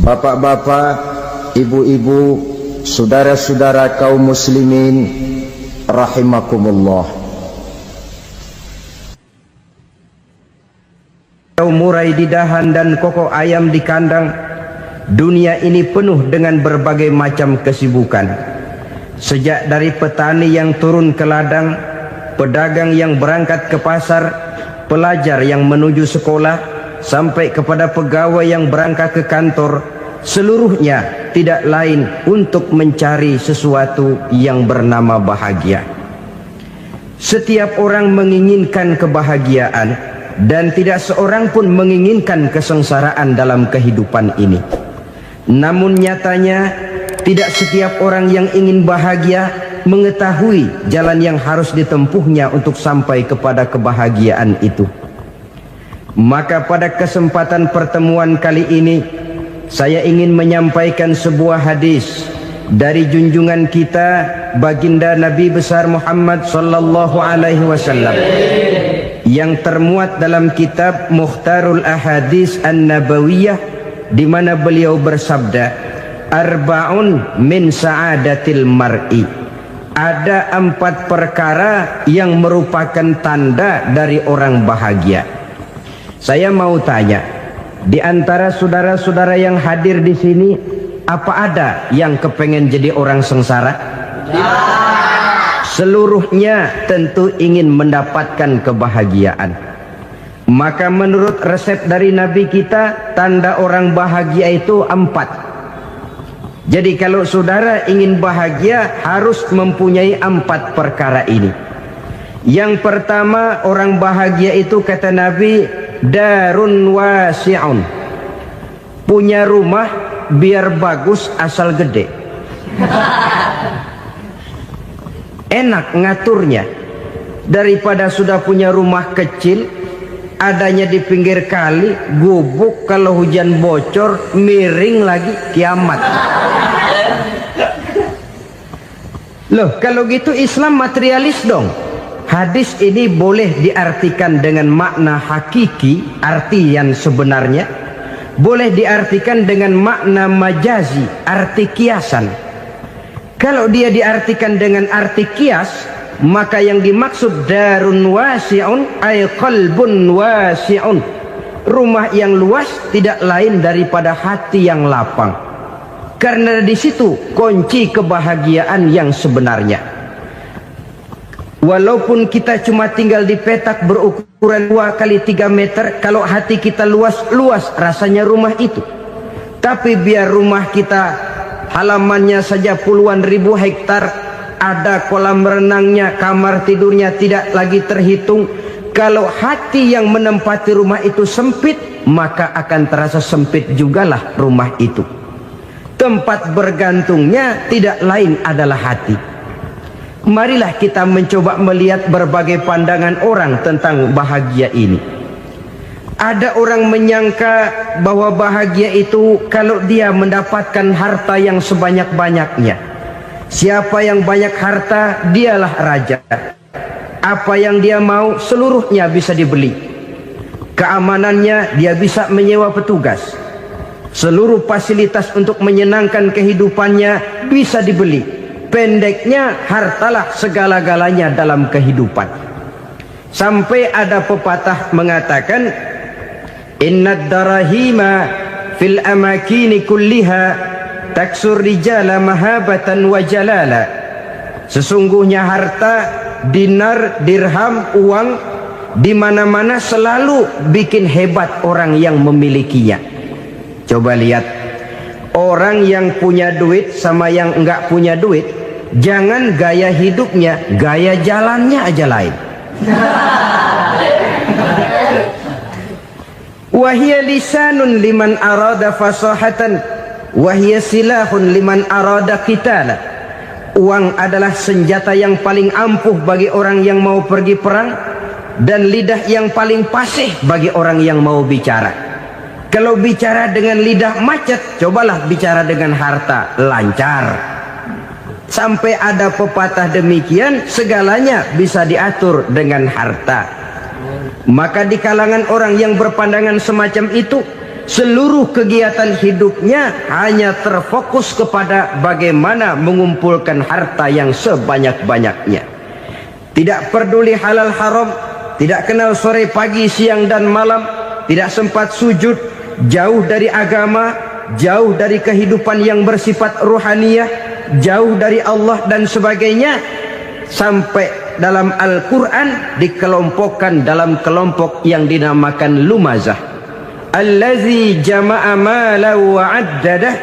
Bapak-bapak, ibu-ibu, saudara-saudara kaum muslimin rahimakumullah. Murai di dahan dan koko ayam di kandang, dunia ini penuh dengan berbagai macam kesibukan. Sejak dari petani yang turun ke ladang, pedagang yang berangkat ke pasar, pelajar yang menuju sekolah, sampai kepada pegawai yang berangkat ke kantor, seluruhnya tidak lain untuk mencari sesuatu yang bernama bahagia. Setiap orang menginginkan kebahagiaan, dan tidak seorang pun menginginkan kesengsaraan dalam kehidupan ini. Namun nyatanya tidak setiap orang yang ingin bahagia mengetahui jalan yang harus ditempuhnya untuk sampai kepada kebahagiaan itu. Maka pada kesempatan pertemuan kali ini, saya ingin menyampaikan sebuah hadis dari junjungan kita baginda Nabi besar Muhammad sallallahu alaihi wasallam yang termuat dalam kitab Mukhtarul Ahadits An-Nabawiyah, di mana beliau bersabda, arba'un min sa'adatil mar'i. Ada 4 perkara yang merupakan tanda dari orang bahagia. Saya mau tanya, di antara saudara-saudara yang hadir di sini, apa ada yang kepengen jadi orang sengsara? Seluruhnya tentu ingin mendapatkan kebahagiaan. Maka menurut resep dari Nabi kita, tanda orang bahagia itu 4. Jadi kalau saudara ingin bahagia, harus mempunyai 4 perkara ini. Yang pertama, orang bahagia itu kata Nabi, darun wasi'un. Punya rumah biar bagus asal gede. Enak ngaturnya, daripada sudah punya rumah kecil adanya di pinggir kali, gubuk, kalau hujan bocor miring lagi, kiamat. Loh, kalau gitu Islam materialis dong. Hadis ini boleh diartikan dengan makna hakiki, arti yang sebenarnya, boleh diartikan dengan makna majazi, arti kiasan. Kalau dia diartikan dengan arti kias, maka yang dimaksud darun wasi'un ay qalbun wasi'un. Rumah yang luas tidak lain daripada hati yang lapang. Karena di situ kunci kebahagiaan yang sebenarnya. Walaupun kita cuma tinggal di petak berukuran 2 kali 3 meter, kalau hati kita luas-luas rasanya rumah itu. Tapi biar rumah kita halamannya saja puluhan ribu hektar, ada kolam renangnya, kamar tidurnya tidak lagi terhitung. Kalau hati yang menempati rumah itu sempit, maka akan terasa sempit jugalah rumah itu. Tempat bergantungnya tidak lain adalah hati. Marilah kita mencoba melihat berbagai pandangan orang tentang bahagia ini. Ada orang menyangka bahwa bahagia itu kalau dia mendapatkan harta yang sebanyak-banyaknya. Siapa yang banyak harta, dialah raja. Apa yang dia mau, seluruhnya bisa dibeli. Keamanannya, dia bisa menyewa petugas. Seluruh fasilitas untuk menyenangkan kehidupannya bisa dibeli. Pendeknya, hartalah segala-galanya dalam kehidupan. Sampai ada pepatah mengatakan, innad darahima fil amakini kulliha taksur rijala mahabatan wa jalala. Sesungguhnya harta, dinar, dirham, uang di mana-mana selalu bikin hebat orang yang memilikinya. Coba lihat, orang yang punya duit sama yang enggak punya duit, jangan gaya hidupnya, gaya jalannya aja lain. Wahia lisanun liman arada fasahatan, wahia silahun liman arada qitala. Uang adalah senjata yang paling ampuh bagi orang yang mau pergi perang, dan lidah yang paling fasih bagi orang yang mau bicara. Kalau bicara dengan lidah macet, cobalah bicara dengan harta, lancar. Sampai ada pepatah demikian, segalanya bisa diatur dengan harta. Maka di kalangan orang yang berpandangan semacam itu, seluruh kegiatan hidupnya hanya terfokus kepada bagaimana mengumpulkan harta yang sebanyak-banyaknya. Tidak peduli halal haram, tidak kenal sore pagi siang dan malam, tidak sempat sujud, jauh dari agama, jauh dari kehidupan yang bersifat ruhaniyah, jauh dari Allah dan sebagainya. Sampai dalam Al-Quran dikelompokkan dalam kelompok yang dinamakan lumazah. Allazi jama'a malahu wa 'addadah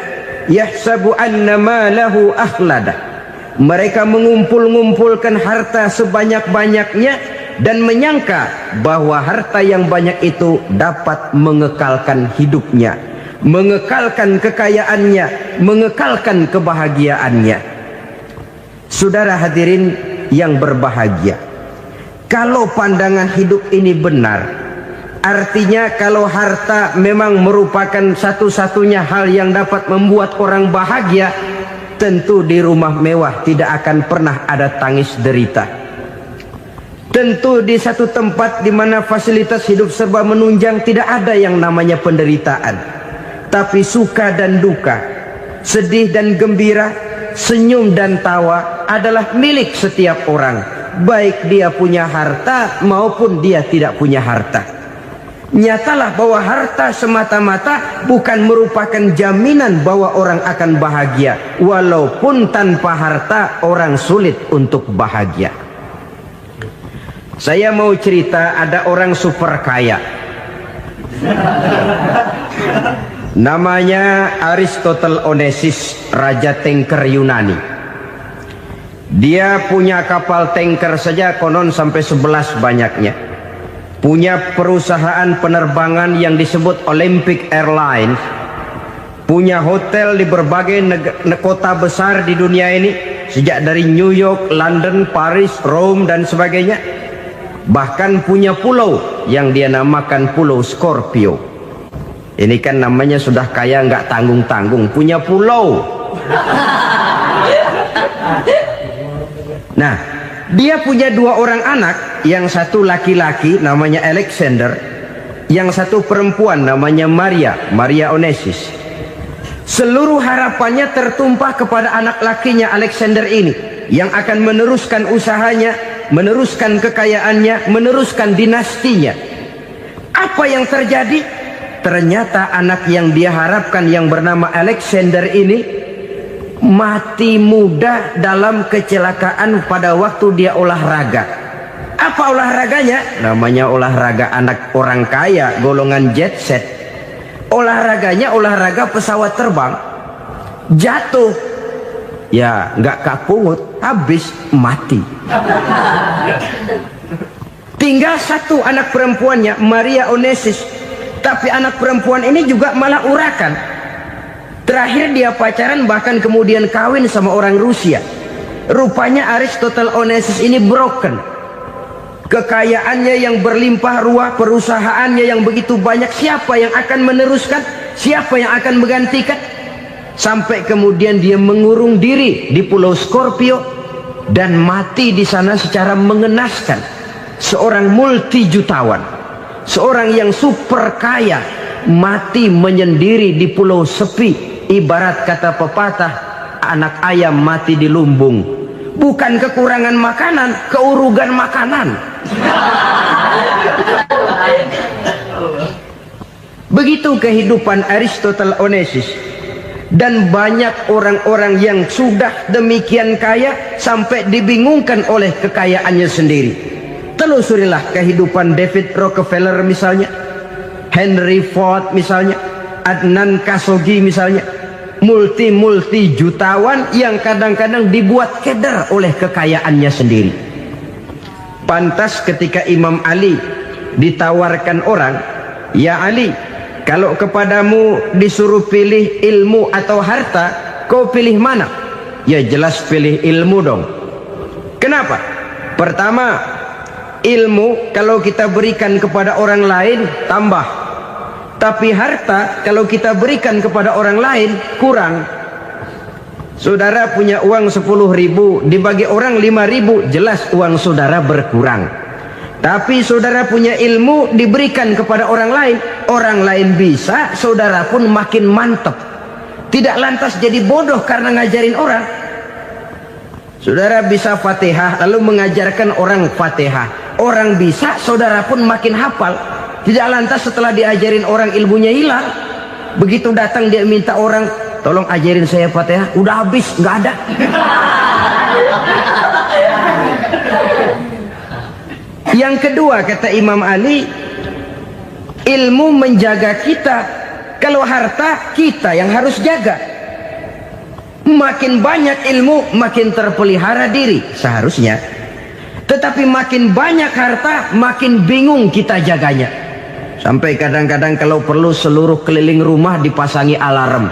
yahsabu anna malahu akhladah. Mereka mengumpul-ngumpulkan harta sebanyak-banyaknya dan menyangka bahwa harta yang banyak itu dapat mengekalkan hidupnya, mengekalkan kekayaannya, mengekalkan kebahagiaannya. Saudara hadirin yang berbahagia, kalau pandangan hidup ini benar, artinya kalau harta memang merupakan satu-satunya hal yang dapat membuat orang bahagia, tentu di rumah mewah tidak akan pernah ada tangis derita. Tentu di satu tempat di mana fasilitas hidup serba menunjang tidak ada yang namanya penderitaan. Tapi suka dan duka, sedih dan gembira, senyum dan tawa adalah milik setiap orang, baik dia punya harta maupun dia tidak punya harta. Nyatalah bahwa harta semata-mata bukan merupakan jaminan bahwa orang akan bahagia, walaupun tanpa harta orang sulit untuk bahagia. Saya mau cerita, ada orang super kaya, namanya Aristotle Onassis, raja tanker Yunani. Dia punya kapal tanker saja konon sampai 11 banyaknya. Punya perusahaan penerbangan yang disebut Olympic Airlines. Punya hotel di berbagai kota besar di dunia ini, sejak dari New York, London, Paris, Rome dan sebagainya. Bahkan punya pulau yang dia namakan Pulau Scorpio. Ini kan namanya sudah kaya nggak tanggung-tanggung, punya pulau. Nah, dia punya 2 orang anak, yang satu laki-laki namanya Alexander, yang satu perempuan namanya Maria Onassis. Seluruh harapannya tertumpah kepada anak lakinya Alexander ini, yang akan meneruskan usahanya, meneruskan kekayaannya, meneruskan dinastinya. Apa yang terjadi? Ternyata anak yang dia harapkan yang bernama Alexander ini mati muda dalam kecelakaan pada waktu dia olahraga. Apa olahraganya? Namanya olahraga anak orang kaya, golongan jet set. Olahraganya olahraga pesawat terbang. Jatuh, ya nggak kapungut, habis mati. Tinggal satu anak perempuannya, Maria Onassis. Tapi anak perempuan ini juga malah urakan. Terakhir dia pacaran, bahkan kemudian kawin sama orang Rusia. Rupanya Aristotle Onassis ini broken. Kekayaannya yang berlimpah ruah, perusahaannya yang begitu banyak, siapa yang akan meneruskan? Siapa yang akan menggantikan? Sampai kemudian dia mengurung diri di Pulau Scorpio dan mati di sana secara mengenaskan. Seorang multi jutawan, seorang yang super kaya, mati menyendiri di pulau sepi. Ibarat kata pepatah, anak ayam mati di lumbung. Bukan kekurangan makanan, keurugan makanan. Begitu kehidupan Aristotle Onassis. Dan banyak orang-orang yang sudah demikian kaya sampai dibingungkan oleh kekayaannya sendiri. Telusurilah kehidupan David Rockefeller misalnya, Henry Ford misalnya, Adnan Khashoggi misalnya. Multi jutawan yang kadang-kadang dibuat keder oleh kekayaannya sendiri. Pantas ketika Imam Ali ditawarkan orang, "Ya Ali, kalau kepadamu disuruh pilih ilmu atau harta, kau pilih mana?" Ya jelas pilih ilmu dong. Kenapa? Pertama, ilmu kalau kita berikan kepada orang lain tambah. Tapi harta kalau kita berikan kepada orang lain kurang. Saudara punya uang 10.000, dibagi orang 5.000, jelas uang saudara berkurang. Tapi saudara punya ilmu diberikan kepada orang lain bisa, saudara pun makin mantap. Tidak lantas jadi bodoh karena ngajarin orang. Saudara bisa Fatihah lalu mengajarkan orang Fatihah. Orang bisa, saudara pun makin hafal. Tidak lantas setelah diajarin orang ilmunya hilang. Begitu datang dia minta orang, tolong ajarin saya Fatihah, udah habis, nggak ada. Yang kedua kata Imam Ali, ilmu menjaga kita. Kalau harta, kita yang harus jaga. Makin banyak ilmu, makin terpelihara diri seharusnya. Tetapi makin banyak harta, makin bingung kita jaganya. Sampai kadang-kadang kalau perlu seluruh keliling rumah dipasangi alarm.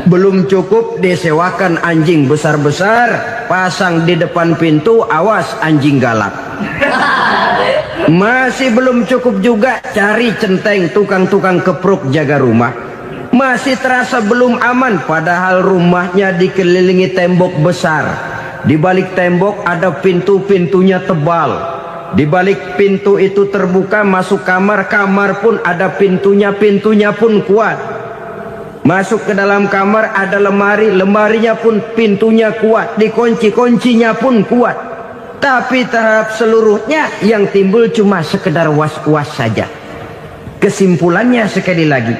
Belum cukup disewakan anjing besar-besar, pasang di depan pintu, awas anjing galak. Masih belum cukup juga, cari centeng tukang-tukang kepruk jaga rumah. Masih terasa belum aman, padahal rumahnya dikelilingi tembok besar. Di balik tembok ada pintu-pintunya tebal. Di balik pintu itu terbuka masuk kamar, kamar pun ada pintunya, pintunya pun kuat. Masuk ke dalam kamar ada lemari, lemarinya pun pintunya kuat, dikunci, kuncinya pun kuat. Tapi terhadap seluruhnya yang timbul cuma sekedar was-was saja. Kesimpulannya sekali lagi,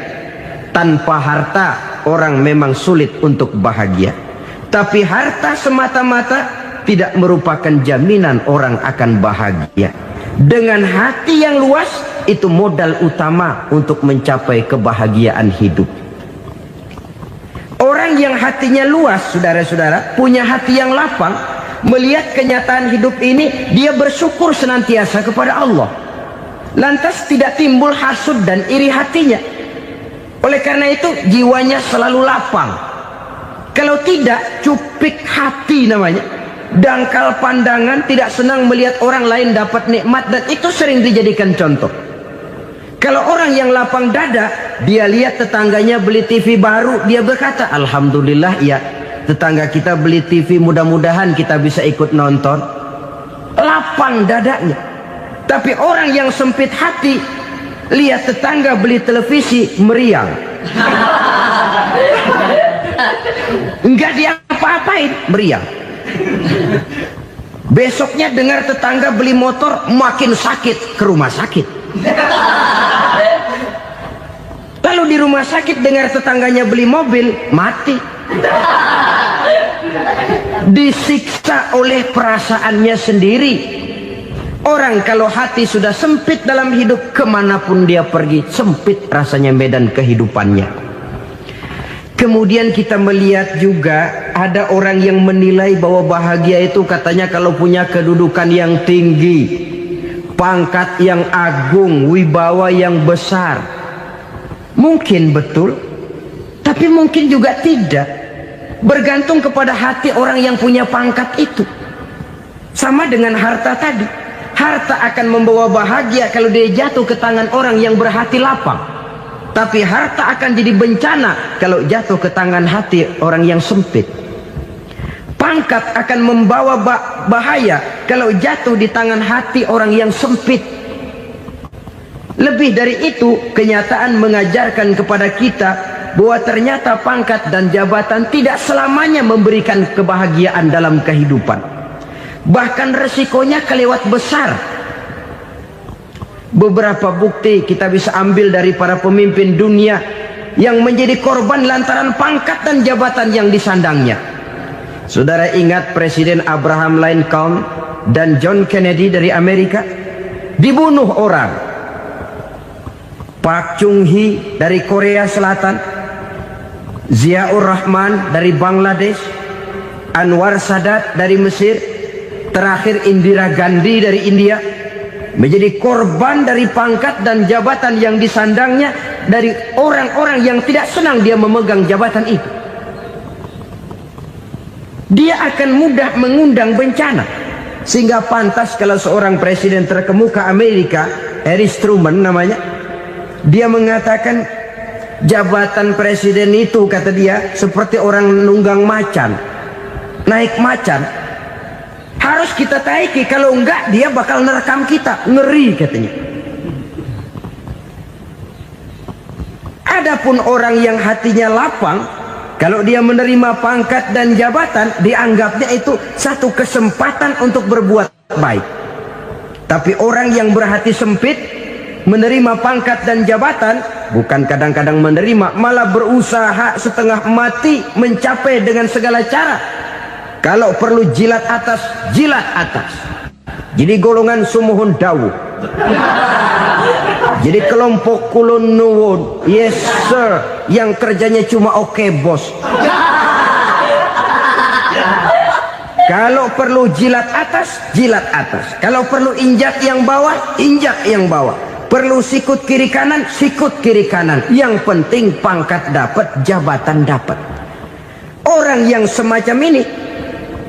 tanpa harta orang memang sulit untuk bahagia. Tapi harta semata-mata tidak merupakan jaminan orang akan bahagia. Dengan hati yang luas, itu modal utama untuk mencapai kebahagiaan hidup. Orang yang hatinya luas, saudara-saudara, punya hati yang lapang, melihat kenyataan hidup ini, dia bersyukur senantiasa kepada Allah. Lantas tidak timbul hasud dan iri hatinya. Oleh karena itu jiwanya selalu lapang. Kalau tidak, cupik hati namanya, dangkal pandangan, tidak senang melihat orang lain dapat nikmat, dan itu sering dijadikan contoh. Kalau orang yang lapang dada, dia lihat tetangganya beli TV baru, dia berkata, alhamdulillah ya, tetangga kita beli TV, mudah-mudahan kita bisa ikut nonton. Lapang dadanya. Tapi orang yang sempit hati, lihat tetangga beli televisi, meriang. Enggak dia apa-apain, meriang. Besoknya dengar tetangga beli motor, makin sakit, ke rumah sakit. Lalu di rumah sakit dengar tetangganya beli mobil, mati. Disiksa oleh perasaannya sendiri. Orang kalau hati sudah sempit dalam hidup, kemanapun dia pergi, sempit rasanya medan kehidupannya. Kemudian kita melihat juga ada orang yang menilai bahwa bahagia itu katanya kalau punya kedudukan yang tinggi, pangkat yang agung, wibawa yang besar. Mungkin betul, tapi mungkin juga tidak. Bergantung kepada hati orang yang punya pangkat itu. Sama dengan harta tadi. Harta akan membawa bahagia kalau dia jatuh ke tangan orang yang berhati lapang. Tapi harta akan jadi bencana kalau jatuh ke tangan hati orang yang sempit. Pangkat akan membawa bahaya kalau jatuh di tangan hati orang yang sempit. Lebih dari itu, kenyataan mengajarkan kepada kita bahwa ternyata pangkat dan jabatan tidak selamanya memberikan kebahagiaan dalam kehidupan. Bahkan resikonya kelewat besar. Beberapa bukti kita bisa ambil dari para pemimpin dunia yang menjadi korban lantaran pangkat dan jabatan yang disandangnya. Saudara ingat Presiden Abraham Lincoln dan John Kennedy dari Amerika? Dibunuh orang. Park Chung-hee dari Korea Selatan, Ziaur Rahman dari Bangladesh, Anwar Sadat dari Mesir, terakhir Indira Gandhi dari India, menjadi korban dari pangkat dan jabatan yang disandangnya dari orang-orang yang tidak senang dia memegang jabatan itu. Dia akan mudah mengundang bencana. Sehingga pantas kalau seorang presiden terkemuka Amerika, Harry Truman namanya, dia mengatakan jabatan presiden itu, kata dia, seperti orang nunggang macan, naik macan. Harus kita taiki, kalau enggak dia bakal nerekam kita. Ngeri katanya. Adapun orang yang hatinya lapang, kalau dia menerima pangkat dan jabatan, dianggapnya itu satu kesempatan untuk berbuat baik. Tapi orang yang berhati sempit, menerima pangkat dan jabatan, bukan kadang-kadang menerima, malah berusaha setengah mati mencapai dengan segala cara. Kalau perlu jilat atas, jilat atas. Jadi golongan sumuhun dawuh. Jadi kelompok kulon nuwun, yes sir, yang kerjanya cuma oke bos. Kalau perlu jilat atas, jilat atas. Kalau perlu injak yang bawah, injak yang bawah. Perlu sikut kiri kanan, sikut kiri kanan. Yang penting pangkat dapat, jabatan dapat. Orang yang semacam ini,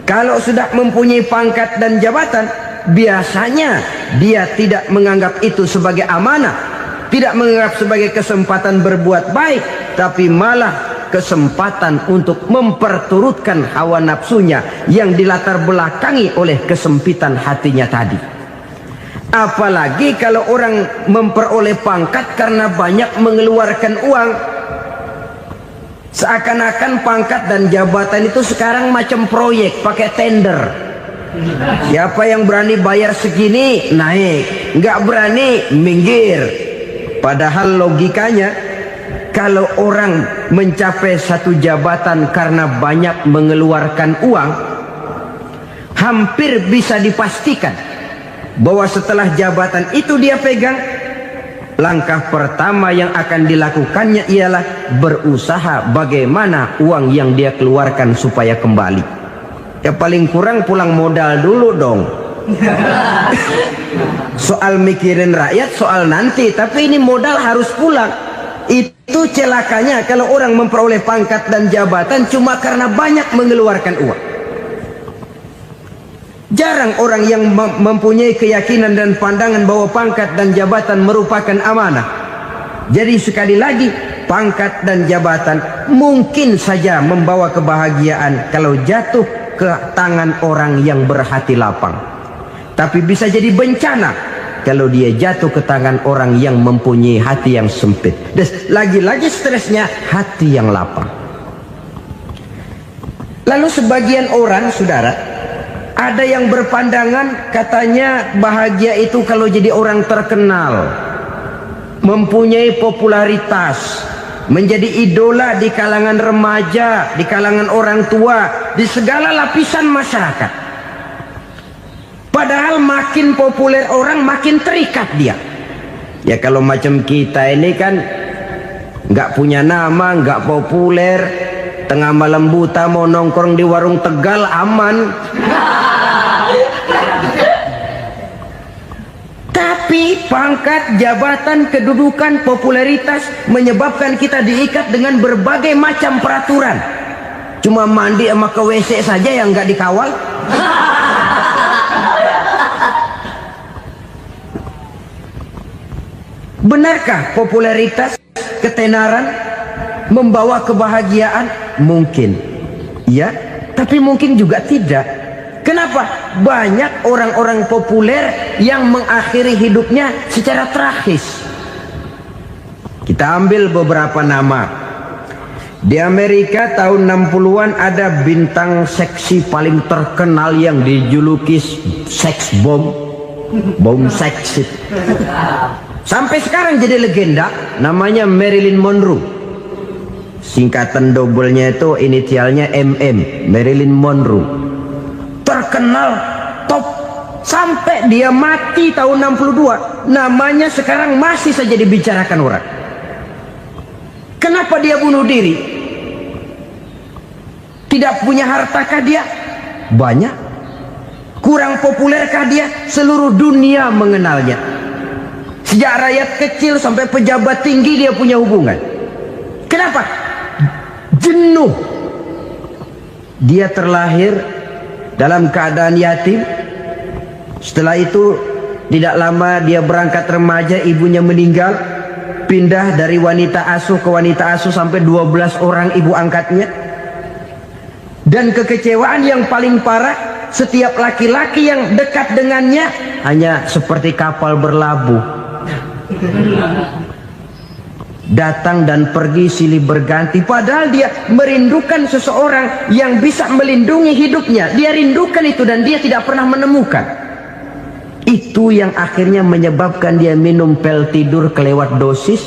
kalau sudah mempunyai pangkat dan jabatan, biasanya dia tidak menganggap itu sebagai amanah, tidak menganggap sebagai kesempatan berbuat baik, tapi malah kesempatan untuk memperturutkan hawa nafsunya yang dilatar belakangi oleh kesempitan hatinya tadi. Apalagi kalau orang memperoleh pangkat karena banyak mengeluarkan uang. Seakan-akan pangkat dan jabatan itu sekarang macam proyek, pakai tender. Siapa yang berani bayar segini, naik. Nggak berani, minggir. Padahal logikanya, kalau orang mencapai satu jabatan karena banyak mengeluarkan uang, hampir bisa dipastikan bahwa setelah jabatan itu dia pegang, langkah pertama yang akan dilakukannya ialah berusaha bagaimana uang yang dia keluarkan supaya kembali. Ya paling kurang pulang modal dulu dong. Soal mikirin rakyat soal nanti, tapi ini modal harus pulang. Itu celakanya kalau orang memperoleh pangkat dan jabatan cuma karena banyak mengeluarkan uang. Jarang orang yang mempunyai keyakinan dan pandangan bahwa pangkat dan jabatan merupakan amanah. Jadi sekali lagi, pangkat dan jabatan mungkin saja membawa kebahagiaan kalau jatuh ke tangan orang yang berhati lapang. Tapi bisa jadi bencana kalau dia jatuh ke tangan orang yang mempunyai hati yang sempit. Dan lagi-lagi stresnya hati yang lapang. Lalu sebagian orang, saudara, ada yang berpandangan katanya bahagia itu kalau jadi orang terkenal, mempunyai popularitas, menjadi idola di kalangan remaja, di kalangan orang tua, di segala lapisan masyarakat. Padahal makin populer orang, makin terikat dia. Ya kalau macam kita ini kan nggak punya nama, nggak populer, tengah malam buta mau nongkrong di warung Tegal aman. Tapi pangkat, jabatan, kedudukan, popularitas menyebabkan kita diikat dengan berbagai macam peraturan. Cuma mandi sama ke WC saja yang nggak dikawal. Benarkah popularitas, ketenaran membawa kebahagiaan? Mungkin. Ya, tapi mungkin juga tidak. Kenapa? Banyak orang-orang populer yang mengakhiri hidupnya secara tragis. Kita ambil beberapa nama. Di Amerika tahun 60-an ada bintang seksi paling terkenal yang dijuluki seks bom. Bom seks. Sampai sekarang jadi legenda, namanya Marilyn Monroe. Singkatan dobelnya itu inisialnya MM, Marilyn Monroe. Terkenal, top, sampai dia mati tahun 62. Namanya sekarang masih saja dibicarakan orang. Kenapa dia bunuh diri? Tidak punya hartakah dia? Banyak. Kurang populerkah dia? Seluruh dunia mengenalnya. Sejak rakyat kecil sampai pejabat tinggi dia punya hubungan. Kenapa? Jenuh. Dia terlahir dalam keadaan yatim. Setelah itu tidak lama dia berangkat remaja, ibunya meninggal. Pindah dari wanita asuh ke wanita asuh sampai 12 orang ibu angkatnya. Dan kekecewaan yang paling parah, setiap laki-laki yang dekat dengannya hanya seperti kapal berlabuh, datang dan pergi silih berganti. Padahal dia merindukan seseorang yang bisa melindungi hidupnya. Dia rindukan itu dan dia tidak pernah menemukan. Itu yang akhirnya menyebabkan dia minum pil tidur kelewat dosis,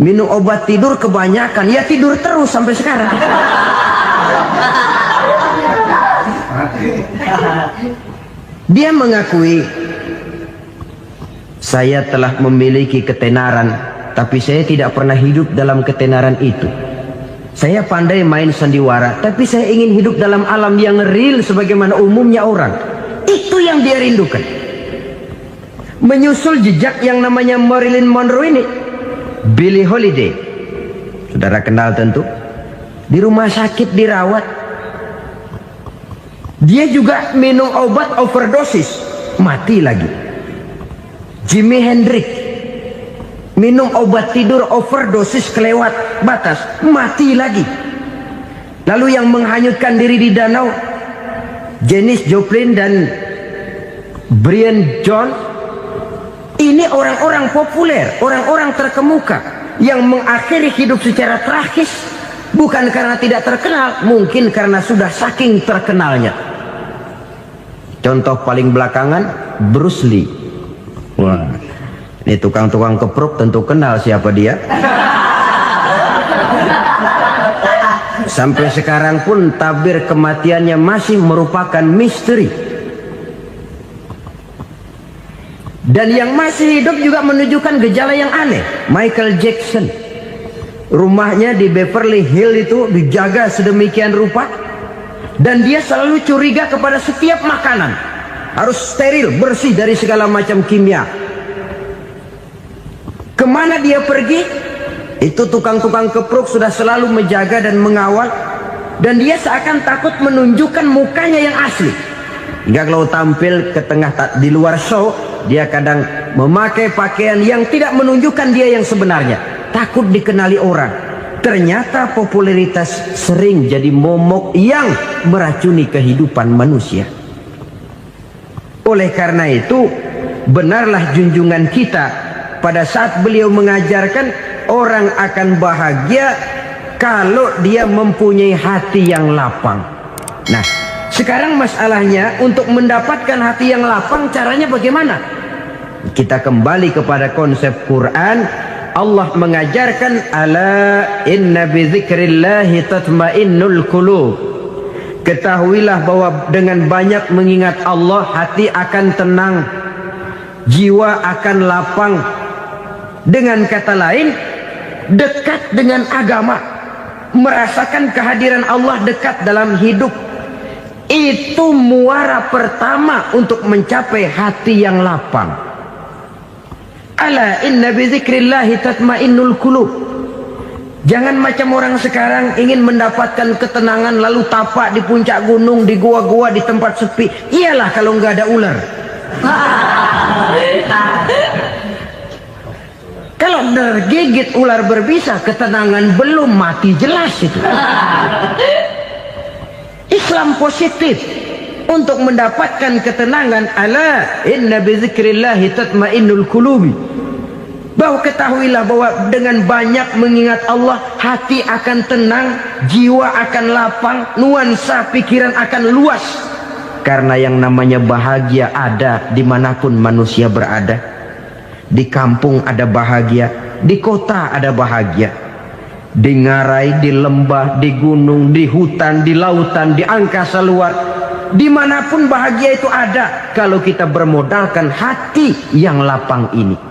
minum obat tidur kebanyakan, ya tidur terus sampai sekarang. Dia mengakui, saya telah memiliki ketenaran, tapi saya tidak pernah hidup dalam ketenaran itu. Saya pandai main sandiwara, tapi saya ingin hidup dalam alam yang real sebagaimana umumnya orang. Itu yang dia rindukan. Menyusul jejak yang namanya Marilyn Monroe ini, Billie Holiday, saudara kenal tentu. Di rumah sakit dirawat, dia juga minum obat overdosis, mati lagi. Jimi Hendrix minum obat tidur overdosis kelewat batas, mati lagi. Lalu yang menghanyutkan diri di danau, Janis Joplin dan Brian Jones. Ini orang-orang populer, orang-orang terkemuka yang mengakhiri hidup secara tragis, bukan karena tidak terkenal, mungkin karena sudah saking terkenalnya. Contoh paling belakangan, Bruce Lee. Wah, ini tukang-tukang kepruk tentu kenal siapa dia. Sampai sekarang pun tabir kematiannya masih merupakan misteri. Dan yang masih hidup juga menunjukkan gejala yang aneh. Michael Jackson, rumahnya di Beverly Hills itu dijaga sedemikian rupa, dan dia selalu curiga kepada setiap makanan harus steril, bersih dari segala macam kimia. Kemana dia pergi, itu tukang-tukang kepruk sudah selalu menjaga dan mengawal, dan dia seakan takut menunjukkan mukanya yang asli. Hingga kalau tampil ke tengah di luar show, dia kadang memakai pakaian yang tidak menunjukkan dia yang sebenarnya, takut dikenali orang. Ternyata popularitas sering jadi momok yang meracuni kehidupan manusia. Oleh karena itu, benarlah junjungan kita pada saat beliau mengajarkan orang akan bahagia kalau dia mempunyai hati yang lapang. Nah, sekarang masalahnya untuk mendapatkan hati yang lapang, caranya bagaimana? Kita kembali kepada konsep Quran. Allah mengajarkan, ala inna bizikrillahi tatmainnul qulub. Ketahuilah bahwa dengan banyak mengingat Allah, hati akan tenang, jiwa akan lapang. Dengan kata lain, dekat dengan agama, merasakan kehadiran Allah dekat dalam hidup, itu muara pertama untuk mencapai hati yang lapang. Ala inna bizikrillahi tatmainnul qulub. Jangan macam orang sekarang ingin mendapatkan ketenangan lalu tapak di puncak gunung, di gua-gua, di tempat sepi. Iyalah kalau nggak ada ular. Kalau tergigit ular berbisa, ketenangan belum, mati jelas itu. Islam positif untuk mendapatkan ketenangan. Ala inna bizikrillahi tatmainnul qulubi. Bahwa ketahuilah bahwa dengan banyak mengingat Allah, hati akan tenang, jiwa akan lapang, nuansa pikiran akan luas. Karena yang namanya bahagia ada dimanapun manusia berada. Di kampung ada bahagia, di kota ada bahagia, di ngarai, di lembah, di gunung, di hutan, di lautan, di angkasa luar, dimanapun bahagia itu ada kalau kita bermodalkan hati yang lapang ini.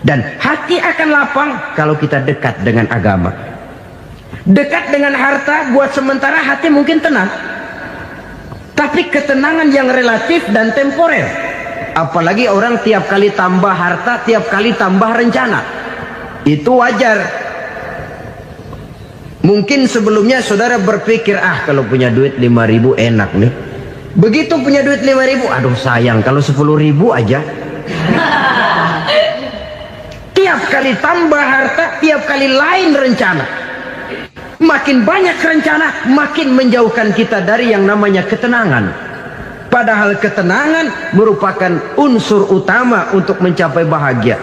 Dan hati akan lapang kalau kita dekat dengan agama. Dekat dengan harta buat sementara hati mungkin tenang, tapi ketenangan yang relatif dan temporer. Apalagi orang tiap kali tambah harta, tiap kali tambah rencana. Itu wajar. Mungkin sebelumnya saudara berpikir, kalau punya duit 5.000 enak nih. Begitu punya duit 5.000, aduh sayang kalau 10.000 aja. Tiap kali tambah harta, tiap kali lain rencana. Makin banyak rencana, makin menjauhkan kita dari yang namanya ketenangan. Padahal ketenangan merupakan unsur utama untuk mencapai bahagia.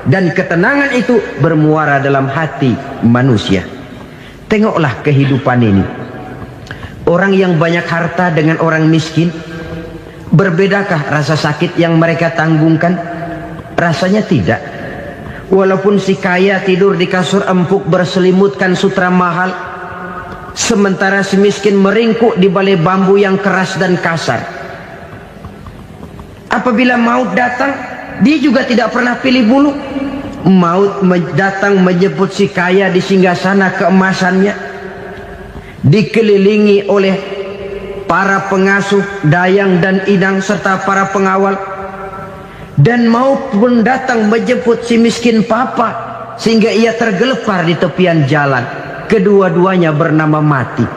Dan ketenangan itu bermuara dalam hati manusia. Tengoklah kehidupan ini. Orang yang banyak harta dengan orang miskin, berbedakah rasa sakit yang mereka tanggungkan? Rasanya tidak. Walaupun si kaya tidur di kasur empuk berselimutkan sutra mahal, sementara si miskin meringkuk di balai bambu yang keras dan kasar. Apabila maut datang, dia juga tidak pernah pilih bulu. Maut datang menjemput si kaya di singgasana keemasannya, dikelilingi oleh para pengasuh, dayang dan idang serta para pengawal. Dan maut pun datang menjemput si miskin papa, sehingga ia tergelepar di tepian jalan. Kedua-duanya bernama mati.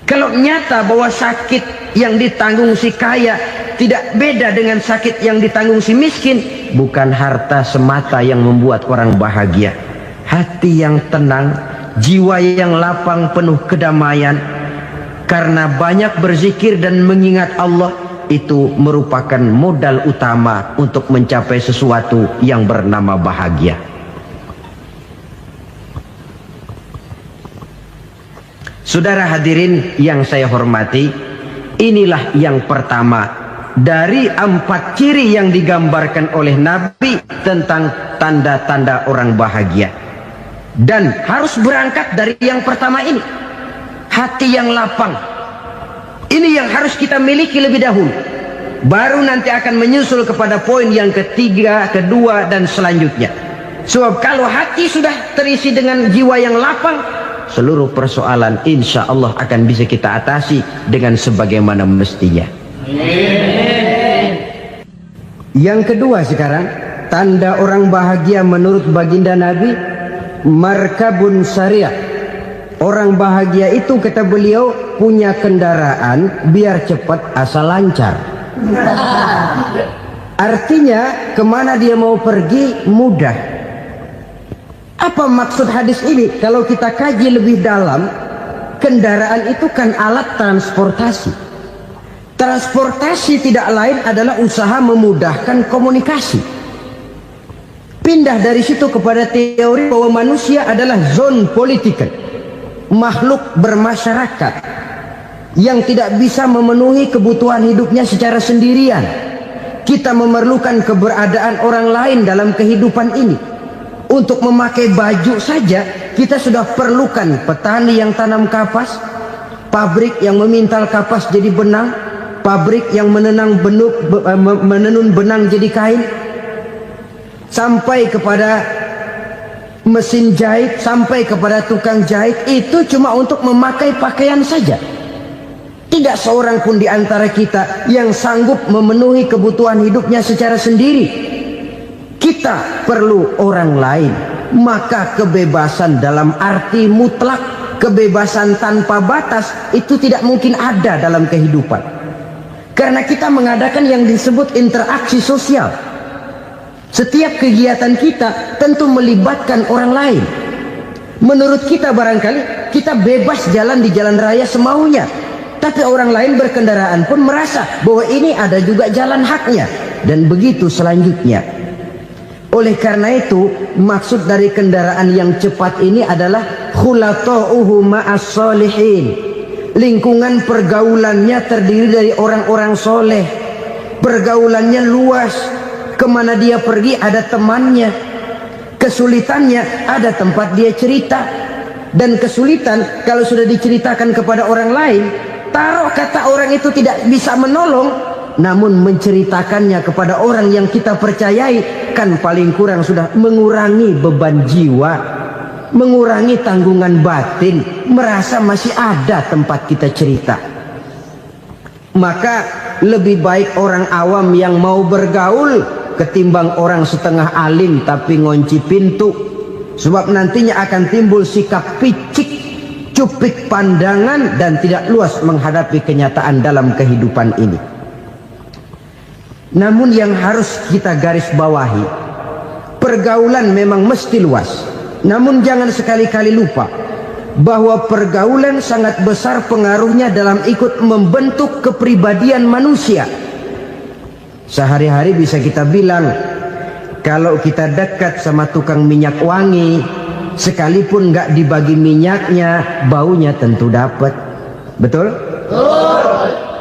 Kalau nyata bahwa sakit yang ditanggung si kaya tidak beda dengan sakit yang ditanggung si miskin, bukan harta semata yang membuat orang bahagia. Hati yang tenang, jiwa yang lapang penuh kedamaian, karena banyak berzikir dan mengingat Allah, itu merupakan modal utama untuk mencapai sesuatu yang bernama bahagia. Saudara hadirin yang saya hormati, inilah yang pertama dari 4 ciri yang digambarkan oleh Nabi tentang tanda-tanda orang bahagia. Dan harus berangkat dari yang pertama ini, hati yang lapang. Ini yang harus kita miliki lebih dahulu. Baru nanti akan menyusul kepada poin yang ketiga, kedua, dan selanjutnya. Sebab kalau hati sudah terisi dengan jiwa yang lapang, seluruh persoalan insya Allah akan bisa kita atasi dengan sebagaimana mestinya. Yang kedua sekarang, tanda orang bahagia menurut baginda Nabi, markabun syariah. Orang bahagia itu, kata beliau, punya kendaraan biar cepat asal lancar. Artinya kemana dia mau pergi mudah. Apa maksud hadis ini? Kalau kita kaji lebih dalam, kendaraan itu kan alat transportasi. Transportasi tidak lain adalah usaha memudahkan komunikasi. Pindah dari situ kepada teori bahwa manusia adalah zon political, makhluk bermasyarakat yang tidak bisa memenuhi kebutuhan hidupnya secara sendirian. Kita memerlukan keberadaan orang lain dalam kehidupan ini. Untuk memakai baju saja kita sudah perlukan petani yang tanam kapas, pabrik yang memintal kapas jadi benang, pabrik yang menenun benang jadi kain, sampai kepada mesin jahit, sampai kepada tukang jahit. Itu cuma untuk memakai pakaian saja. Tidak seorang pun di antara kita yang sanggup memenuhi kebutuhan hidupnya secara sendiri. Kita perlu orang lain. Maka kebebasan dalam arti mutlak, kebebasan tanpa batas, itu tidak mungkin ada dalam kehidupan. Karena kita mengadakan yang disebut interaksi sosial. Setiap kegiatan kita tentu melibatkan orang lain. Menurut kita barangkali kita bebas jalan di jalan raya semaunya, tapi orang lain berkendaraan pun merasa bahwa ini ada juga jalan haknya, dan begitu selanjutnya. Oleh karena itu, maksud dari kendaraan yang cepat ini adalah khulata'uhu ma'as solihin. Lingkungan pergaulannya terdiri dari orang-orang soleh. Pergaulannya luas. Kemana dia pergi ada temannya. Kesulitannya ada tempat dia cerita. Dan kesulitan kalau sudah diceritakan kepada orang lain, taruh kata orang itu tidak bisa menolong, namun menceritakannya kepada orang yang kita percayai, kan paling kurang sudah mengurangi beban jiwa, mengurangi tanggungan batin, merasa masih ada tempat kita cerita. Maka lebih baik orang awam yang mau bergaul ketimbang orang setengah alim tapi ngunci pintu. Sebab nantinya akan timbul sikap picik, cupik pandangan, dan tidak luas menghadapi kenyataan dalam kehidupan ini. Namun yang harus kita garis bawahi, pergaulan memang mesti luas. Namun jangan sekali-kali lupa bahwa pergaulan sangat besar pengaruhnya dalam ikut membentuk kepribadian manusia. Sehari-hari bisa kita bilang, kalau kita dekat sama tukang minyak wangi, sekalipun nggak dibagi minyaknya, baunya tentu dapat. Betul?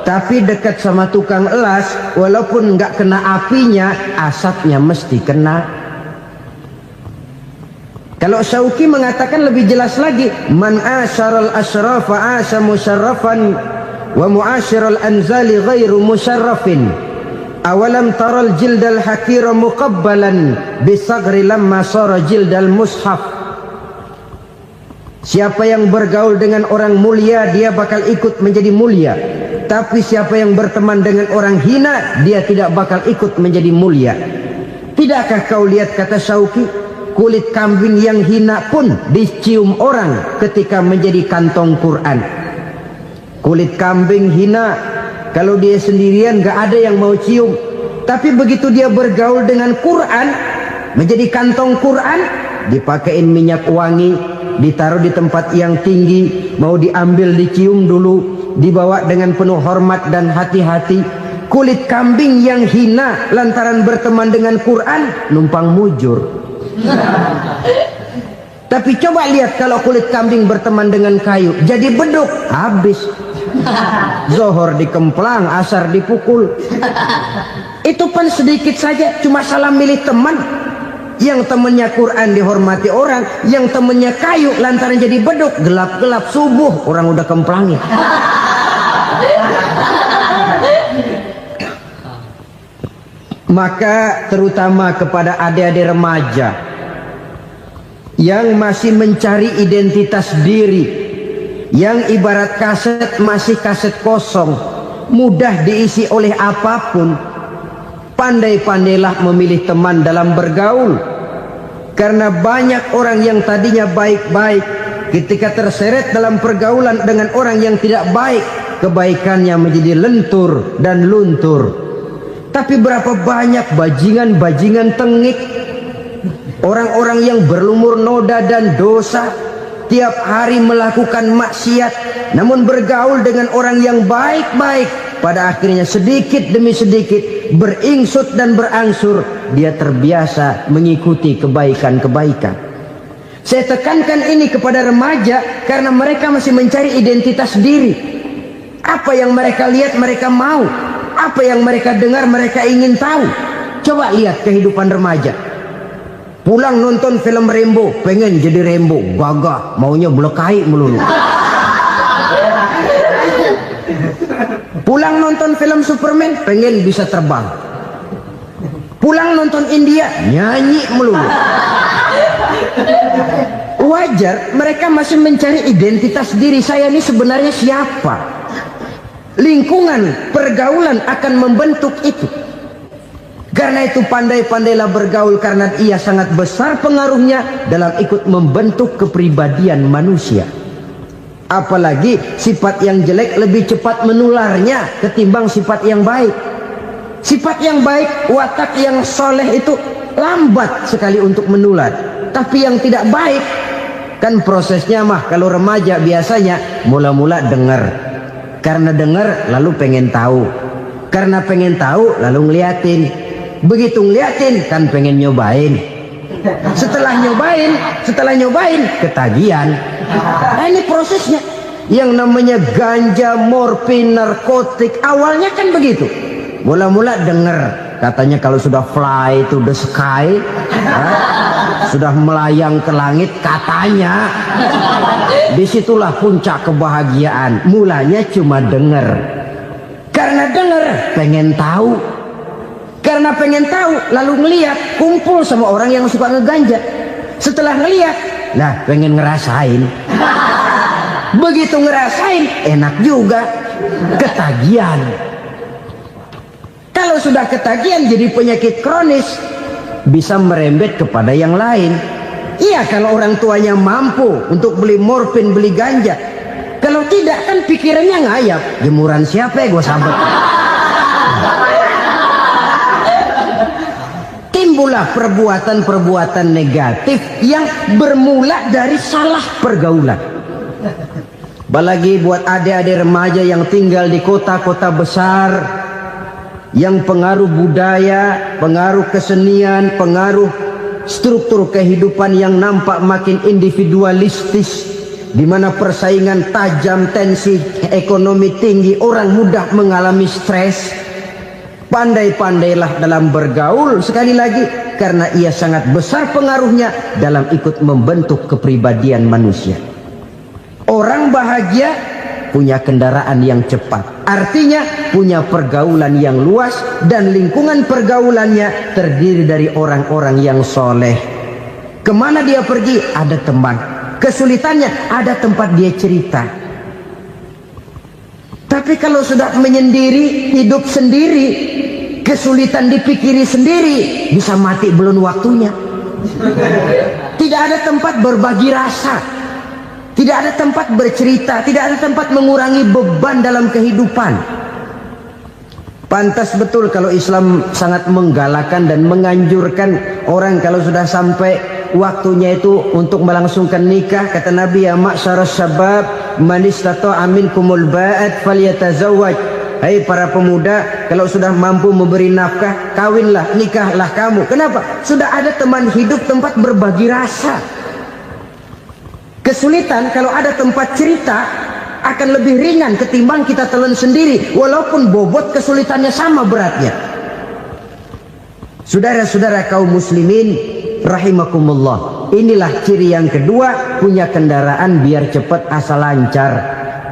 Tapi dekat sama tukang elas, walaupun nggak kena apinya, asapnya mesti kena. Kalau Syauqi mengatakan lebih jelas lagi, man asyaral asrafa asa musyarrafan wa muasyiral anzali ghairu musyarrafin. Awalam taral jildal hakira muqabbalan bisagri lamma sara jildal mushaf. Siapa yang bergaul dengan orang mulia, dia bakal ikut menjadi mulia. Tapi siapa yang berteman dengan orang hina, dia tidak bakal ikut menjadi mulia. Tidakkah kau lihat, kata Syauqi, kulit kambing yang hina pun dicium orang ketika menjadi kantong Quran. Kulit kambing hina, kalau dia sendirian gak ada yang mau cium. Tapi begitu dia bergaul dengan Quran, menjadi kantong Quran, dipakein minyak wangi, ditaruh di tempat yang tinggi, mau diambil dicium dulu, dibawa dengan penuh hormat dan hati-hati. Kulit kambing yang hina lantaran berteman dengan Quran, numpang mujur. Tapi coba lihat kalau kulit kambing berteman dengan kayu, jadi beduk, habis. Zohor dikemplang, asar dipukul. Itu pun sedikit saja, cuma salah milih teman. Yang temannya Quran dihormati orang, yang temannya kayu lantaran jadi beduk, gelap-gelap subuh orang udah kemplangi. Maka terutama kepada adik-adik remaja yang masih mencari identitas diri, yang ibarat kaset masih kaset kosong, mudah diisi oleh apapun, pandai-pandailah memilih teman dalam bergaul. Karena banyak orang yang tadinya baik-baik, ketika terseret dalam pergaulan dengan orang yang tidak baik, kebaikannya menjadi lentur dan luntur. Tapi berapa banyak bajingan-bajingan tengik, orang-orang yang berlumur noda dan dosa, tiap hari melakukan maksiat, namun bergaul dengan orang yang baik-baik. Pada akhirnya sedikit demi sedikit, beringsut dan berangsur, dia terbiasa mengikuti kebaikan-kebaikan. Saya tekankan ini kepada remaja karena mereka masih mencari identitas diri. Apa yang mereka lihat mereka mau, apa yang mereka dengar mereka ingin tahu. Coba lihat kehidupan remaja. Pulang nonton film Rambo, pengen jadi Rambo, gagah, maunya melekai melulu. Pulang nonton film Superman, pengen bisa terbang. Pulang nonton India, nyanyi melulu. Wajar, mereka masih mencari identitas diri. Saya ini sebenarnya siapa? Lingkungan, pergaulan akan membentuk itu. Karena itu pandai-pandailah bergaul, karena ia sangat besar pengaruhnya dalam ikut membentuk kepribadian manusia. Apalagi sifat yang jelek lebih cepat menularnya ketimbang sifat yang baik. Sifat yang baik, watak yang soleh itu lambat sekali untuk menular. Tapi yang tidak baik, kan prosesnya mah kalau remaja biasanya mula-mula dengar. Karena dengar lalu pengen tahu. Karena pengen tahu lalu ngeliatin. Begitu ngeliatin kan pengen nyobain. Setelah nyobain ketagihan. Nah, ini prosesnya. Yang namanya ganja, morfin, narkotik, awalnya kan begitu. Mula-mula denger, katanya kalau sudah fly to the sky, sudah melayang ke langit, katanya disitulah puncak kebahagiaan. Mulanya cuma denger. Karena denger pengen tahu. Karena pengen tahu lalu ngeliat, kumpul sama orang yang suka ngeganja. Setelah ngeliat, nah pengen ngerasain. Begitu ngerasain, enak juga, ketagihan. Kalau sudah ketagihan jadi penyakit kronis, bisa merembet kepada yang lain. Iya, kalau orang tuanya mampu untuk beli morfin, beli ganja. Kalau tidak kan pikirannya ngayap, jemuran siapa ya gue sabet. Timbullah perbuatan-perbuatan negatif yang bermula dari salah pergaulan. Apalagi buat adik-adik remaja yang tinggal di kota-kota besar, yang pengaruh budaya, pengaruh kesenian, pengaruh struktur kehidupan yang nampak makin individualistis, di mana persaingan tajam, tensi ekonomi tinggi, orang mudah mengalami stres. Pandai-pandailah dalam bergaul, sekali lagi, karena ia sangat besar pengaruhnya dalam ikut membentuk kepribadian manusia. Orang bahagia punya kendaraan yang cepat, artinya punya pergaulan yang luas, dan lingkungan pergaulannya terdiri dari orang-orang yang soleh. Kemana dia pergi ada teman, kesulitannya ada tempat dia cerita. Tapi kalau sudah menyendiri, hidup sendiri, kesulitan dipikiri sendiri, bisa mati belum waktunya. Tidak ada tempat berbagi rasa, tidak ada tempat bercerita, tidak ada tempat mengurangi beban dalam kehidupan. Pantas betul kalau Islam sangat menggalakkan dan menganjurkan orang kalau sudah sampai waktunya itu untuk melangsungkan nikah. Kata Nabi, ya ma'syaras syabab man istata'a minkumul ba'at falyatazawwaj. Hai para pemuda, kalau sudah mampu memberi nafkah, kawinlah, nikahlah kamu. Kenapa? Sudah ada teman hidup, tempat berbagi rasa. Kesulitan kalau ada tempat cerita akan lebih ringan ketimbang kita telan sendiri, walaupun bobot kesulitannya sama beratnya. Saudara-saudara kaum muslimin rahimakumullah, inilah ciri yang kedua, punya kendaraan biar cepat asal lancar.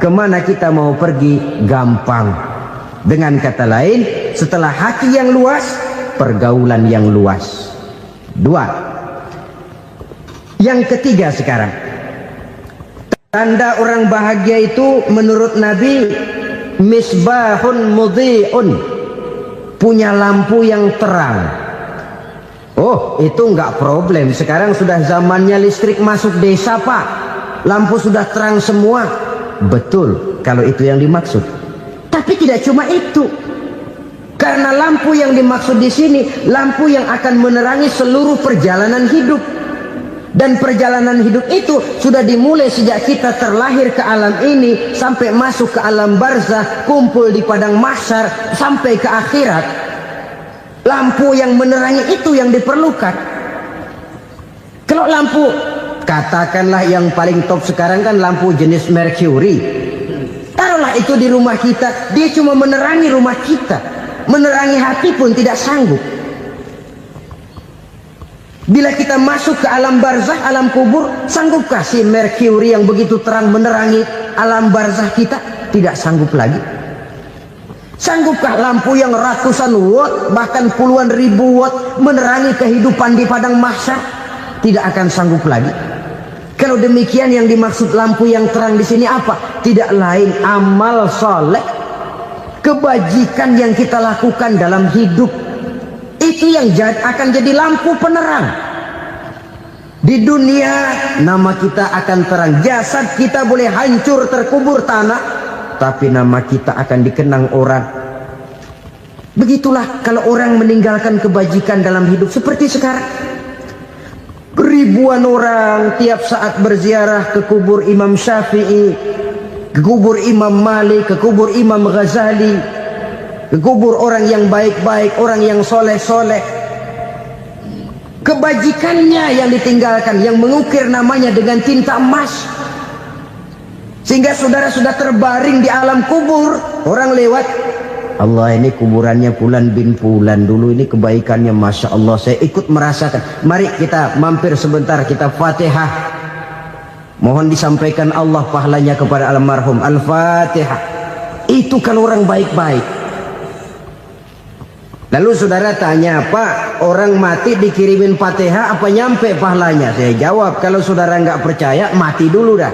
Kemana kita mau pergi gampang. Dengan kata lain, setelah hati yang luas, pergaulan yang luas. Dua. Yang ketiga sekarang, tanda orang bahagia itu menurut Nabi, misbahun mudhi'un, punya lampu yang terang. Oh, itu enggak problem. Sekarang sudah zamannya listrik masuk desa, Pak. Lampu sudah terang semua. Betul, kalau itu yang dimaksud. Tapi tidak cuma itu. Karena lampu yang dimaksud di sini, lampu yang akan menerangi seluruh perjalanan hidup. Dan perjalanan hidup itu sudah dimulai sejak kita terlahir ke alam ini, sampai masuk ke alam barzakh, kumpul di padang mahsyar, sampai ke akhirat. Lampu yang menerangi itu yang diperlukan. Kalau lampu, katakanlah yang paling top sekarang kan lampu jenis Mercury. Taruhlah itu di rumah kita, dia cuma menerangi rumah kita, menerangi hati pun tidak sanggup. Bila kita masuk ke alam barzakh, alam kubur, sanggupkah si Mercury yang begitu terang menerangi alam barzakh kita? Tidak sanggup lagi. Sanggupkah lampu yang ratusan watt, bahkan puluhan ribu watt menerangi kehidupan di padang mahsyar? Tidak akan sanggup lagi. Kalau demikian, yang dimaksud lampu yang terang di sini apa? Tidak lain amal soleh, kebajikan yang kita lakukan dalam hidup. Itu yang akan jadi lampu penerang. Di dunia nama kita akan terang. Jasad kita boleh hancur terkubur tanah, tapi nama kita akan dikenang orang. Begitulah kalau orang meninggalkan kebajikan dalam hidup seperti sekarang. Ribuan orang tiap saat berziarah ke kubur Imam Syafi'i, ke kubur Imam Malik, ke kubur Imam Ghazali, ke kubur orang yang baik-baik, orang yang soleh-soleh. Kebajikannya yang ditinggalkan, yang mengukir namanya dengan tinta emas. Sehingga saudara sudah terbaring di alam kubur, orang lewat, Allah, ini kuburannya Fulan bin Fulan, dulu ini kebaikannya Masya Allah, saya ikut merasakan. Mari kita mampir sebentar, kita Fatihah. Mohon disampaikan Allah pahalanya kepada almarhum. Al-Fatihah. Itu kalau orang baik-baik. Lalu saudara tanya, Pak, orang mati dikirimin Fatihah apa nyampe pahalanya? Saya jawab, kalau saudara nggak percaya, mati dulu dah.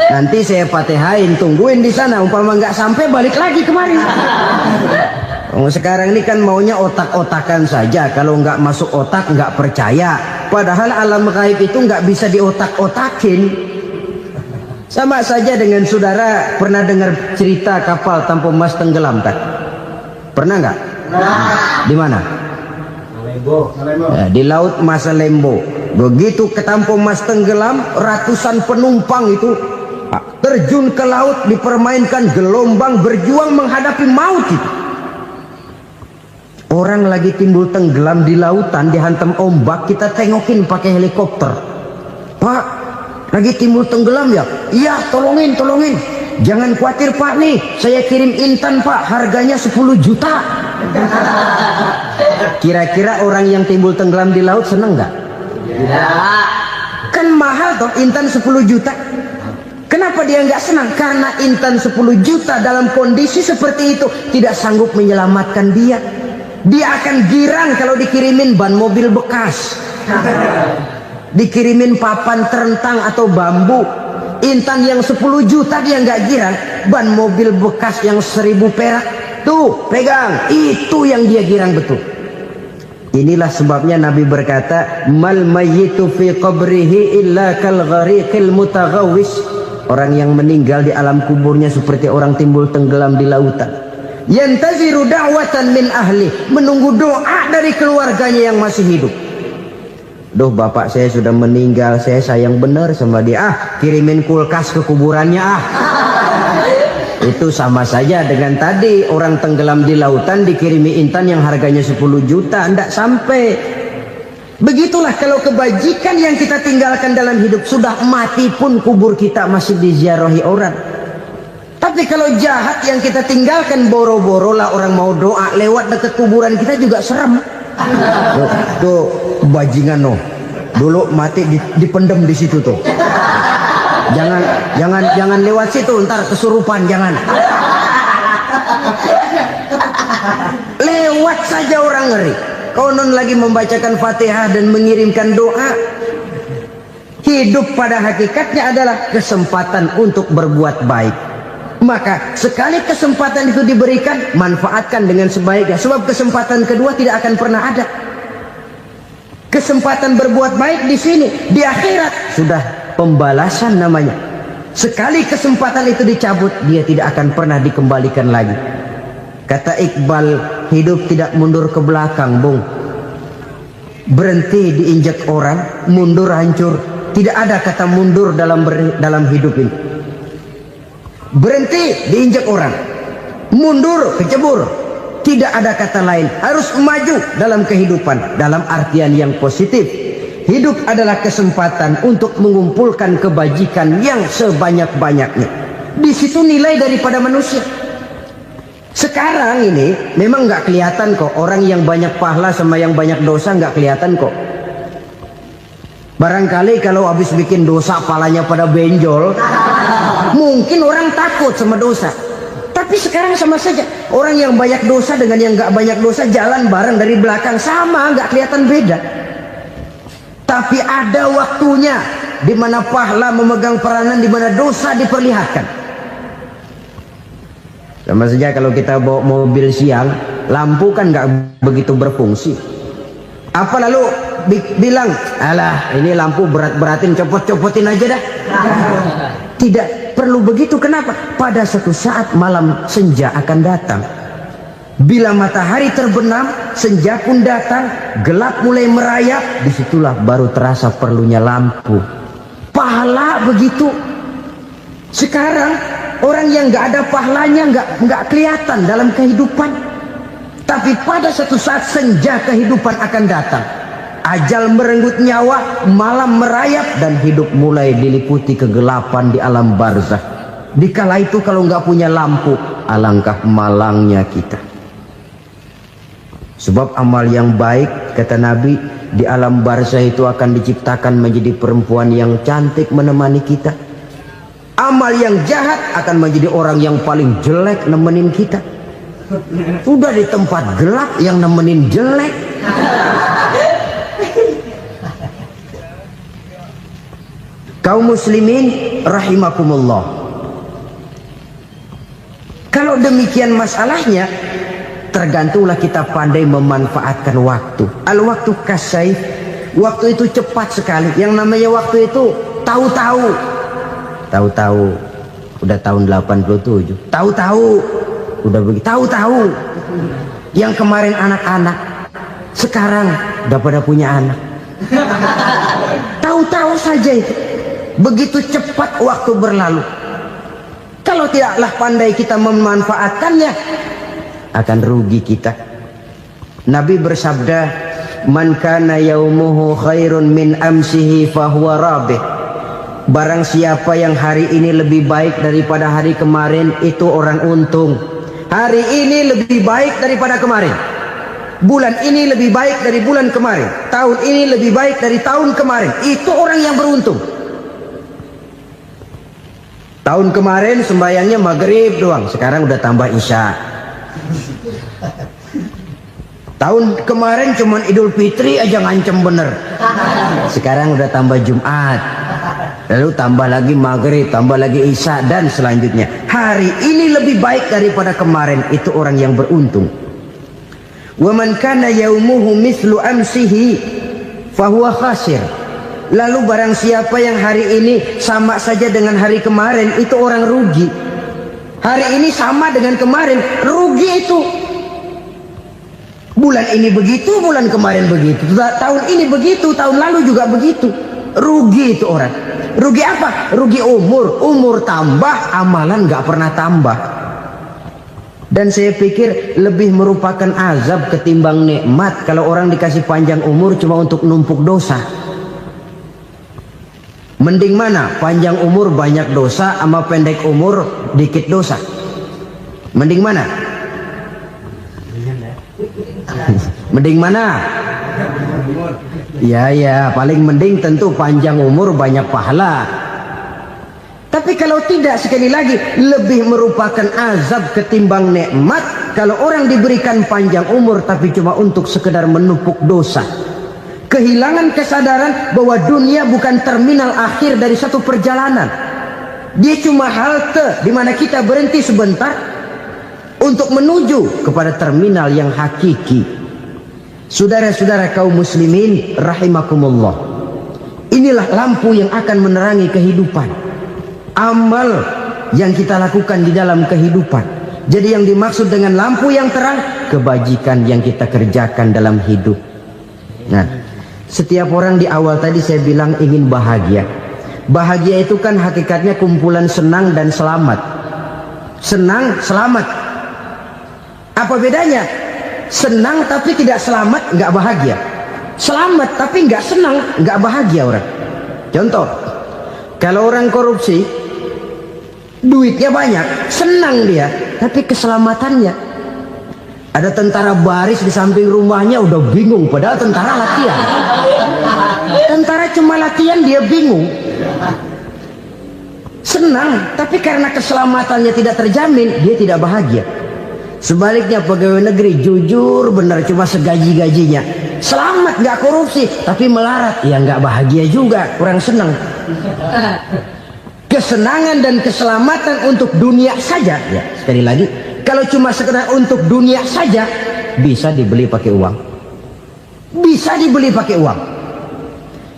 Nanti saya Fatihain, tungguin di sana. Umpama nggak sampai, balik lagi kemari. Sekarang ini kan maunya otak-otakan saja. Kalau nggak masuk otak, nggak percaya. Padahal alam gaib itu nggak bisa diotak-otakin. Sama saja dengan saudara pernah dengar cerita kapal tanpa emas tenggelam, tak? Pernah nggak? Di mana? Di laut Masa Lembo. Begitu ketampung Mas tenggelam, ratusan penumpang itu terjun ke laut, dipermainkan gelombang, berjuang menghadapi maut itu. Orang lagi timbul tenggelam di lautan, dihantam ombak, kita tengokin pakai helikopter. Pak, lagi timbul tenggelam ya? Iya, tolongin. Jangan khawatir Pak, nih saya kirim intan Pak, harganya 10 juta. Kira-kira orang yang timbul tenggelam di laut seneng nggak? Tidak. Kan mahal toh intan 10 juta. Kenapa dia nggak senang? Karena intan 10 juta dalam kondisi seperti itu tidak sanggup menyelamatkan dia. Dia akan girang kalau dikirimin ban mobil bekas, dikirimin papan terentang atau bambu. Intan yang 10 juta dia nggak girang, ban mobil bekas yang 1000 perak tuh pegang, itu yang dia girang betul. Inilah sebabnya Nabi berkata, mal mayyitu fi qabrihi illa kal ghariqil mutaghawwis. Orang yang meninggal di alam kuburnya seperti orang timbul tenggelam di lautan. Yantaziru da'watan min ahli, menunggu doa dari keluarganya yang masih hidup. Duh, bapak saya sudah meninggal, saya sayang benar sama dia. Kirimin kulkas ke kuburannya Itu sama saja dengan tadi orang tenggelam di lautan dikirimi intan yang harganya 10 juta, tidak sampai. Begitulah kalau kebajikan yang kita tinggalkan dalam hidup, sudah mati pun kubur kita masih diziarahi orang. Tapi kalau jahat yang kita tinggalkan, boro-boro lah orang mau doa lewat dekat kuburan kita juga serem. Tuh bajingan no, dulu mati dipendem di situ tuh. Jangan lewat situ, ntar kesurupan, jangan. Lewat saja orang ngeri. Konon lagi membacakan Fatihah dan mengirimkan doa. Hidup pada hakikatnya adalah kesempatan untuk berbuat baik. Maka sekali kesempatan itu diberikan, manfaatkan dengan sebaiknya. Sebab kesempatan kedua tidak akan pernah ada. Kesempatan berbuat baik di sini, di akhirat sudah pembalasan namanya. Sekali kesempatan itu dicabut, dia tidak akan pernah dikembalikan lagi. Kata Iqbal, hidup tidak mundur ke belakang, Bung. Berhenti diinjak orang, mundur hancur. Tidak ada kata mundur dalam hidup ini. Berhenti diinjak orang, mundur kecebur. Tidak ada kata lain, harus maju dalam kehidupan dalam artian yang positif. Hidup adalah kesempatan untuk mengumpulkan kebajikan yang sebanyak-banyaknya. Di situ nilai daripada manusia. Sekarang ini memang nggak kelihatan kok, orang yang banyak pahala sama yang banyak dosa nggak kelihatan kok. Barangkali kalau habis bikin dosa palanya pada benjol, mungkin orang takut sama dosa. Tapi sekarang sama saja, orang yang banyak dosa dengan yang nggak banyak dosa jalan bareng dari belakang, sama, nggak kelihatan beda. Tapi ada waktunya di mana pahala memegang peranan, di mana dosa diperlihatkan. Sama saja kalau kita bawa mobil siang, lampu kan nggak begitu berfungsi. Apa lalu bilang, alah ini lampu berat-beratin, copot-copotin aja dah. Tidak perlu begitu. Kenapa? Pada suatu saat malam senja akan datang. Bila matahari terbenam, senja pun datang, gelap mulai merayap, disitulah baru terasa perlunya lampu. Pahala begitu. Sekarang orang yang nggak ada pahalanya nggak kelihatan dalam kehidupan. Tapi pada suatu saat senja kehidupan akan datang. Ajal merenggut nyawa, malam merayap, dan hidup mulai diliputi kegelapan di alam barzakh. Dikala itu kalau nggak punya lampu, alangkah malangnya kita. Sebab amal yang baik, kata Nabi, di alam barzakh itu akan diciptakan menjadi perempuan yang cantik menemani kita. Amal yang jahat akan menjadi orang yang paling jelek nemenin kita. Sudah di tempat gelap yang nemenin jelek. Kaum muslimin rahimakumullah. Kalau demikian masalahnya, tergantunglah kita pandai memanfaatkan waktu. Al-waktu kasayf, waktu itu cepat sekali. Yang namanya waktu itu tahu-tahu. Tahu-tahu udah tahun 87. Tahu-tahu udah begitu. Tahu-tahu yang kemarin anak-anak, sekarang udah pada punya anak. tahu-tahu saja itu. Begitu cepat waktu berlalu. Kalau tidaklah pandai kita memanfaatkannya, akan rugi kita. Nabi bersabda, "Man kana yaumuhu khairun min amsihi fahuwa rabih." Barang siapa yang hari ini lebih baik daripada hari kemarin, itu orang untung. Hari ini lebih baik daripada kemarin. Bulan ini lebih baik dari bulan kemarin. Tahun ini lebih baik dari tahun kemarin. Itu orang yang beruntung. Tahun kemarin sembahyangnya maghrib doang, sekarang udah tambah isya. Tahun kemarin cuman Idul Fitri aja ngancem bener, sekarang udah tambah Jumat, lalu tambah lagi maghrib, tambah lagi isya, dan selanjutnya. Hari ini lebih baik daripada kemarin, itu orang yang beruntung. Wa man kana yaumuhu mithlu amsihi fahuwa khasir. Lalu barang siapa yang hari ini sama saja dengan hari kemarin, itu orang rugi. Hari ini sama dengan kemarin, rugi itu. Bulan ini begitu, bulan kemarin begitu, tahun ini begitu, tahun lalu juga begitu. Rugi itu orang. Rugi apa? Rugi umur. Umur tambah, amalan gak pernah tambah. Dan saya pikir lebih merupakan azab ketimbang nikmat kalau orang dikasih panjang umur cuma untuk numpuk dosa. Mending mana? Panjang umur banyak dosa sama pendek umur dikit dosa. Mending mana? Mending mana? Ya, paling mending tentu panjang umur banyak pahala. Tapi kalau tidak, sekali lagi, lebih merupakan azab ketimbang nikmat kalau orang diberikan panjang umur tapi cuma untuk sekedar menumpuk dosa. Kehilangan kesadaran bahwa dunia bukan terminal akhir dari satu perjalanan. Dia cuma halte di mana kita berhenti sebentar untuk menuju kepada terminal yang hakiki. Saudara-saudara kaum muslimin rahimakumullah, inilah lampu yang akan menerangi kehidupan, amal yang kita lakukan di dalam kehidupan. Jadi yang dimaksud dengan lampu yang terang, kebajikan yang kita kerjakan dalam hidup. Nah, setiap orang di awal tadi saya bilang ingin bahagia. Bahagia itu kan hakikatnya kumpulan senang dan selamat. Senang, selamat. Apa bedanya? Senang tapi tidak selamat, nggak bahagia. Selamat tapi nggak senang, nggak bahagia orang. Contoh, kalau orang korupsi, duitnya banyak, senang dia, tapi keselamatannya. Ada tentara baris di samping rumahnya udah bingung, padahal tentara latihan. Tentara cuma latihan, dia bingung. Senang, tapi karena keselamatannya tidak terjamin, dia tidak bahagia. Sebaliknya pegawai negeri jujur benar, cuma segaji-gajinya, selamat nggak korupsi tapi melarat, ya nggak bahagia juga, kurang senang. Kesenangan dan keselamatan untuk dunia saja, ya sekali lagi, kalau cuma sekedar untuk dunia saja, bisa dibeli pakai uang, bisa dibeli pakai uang.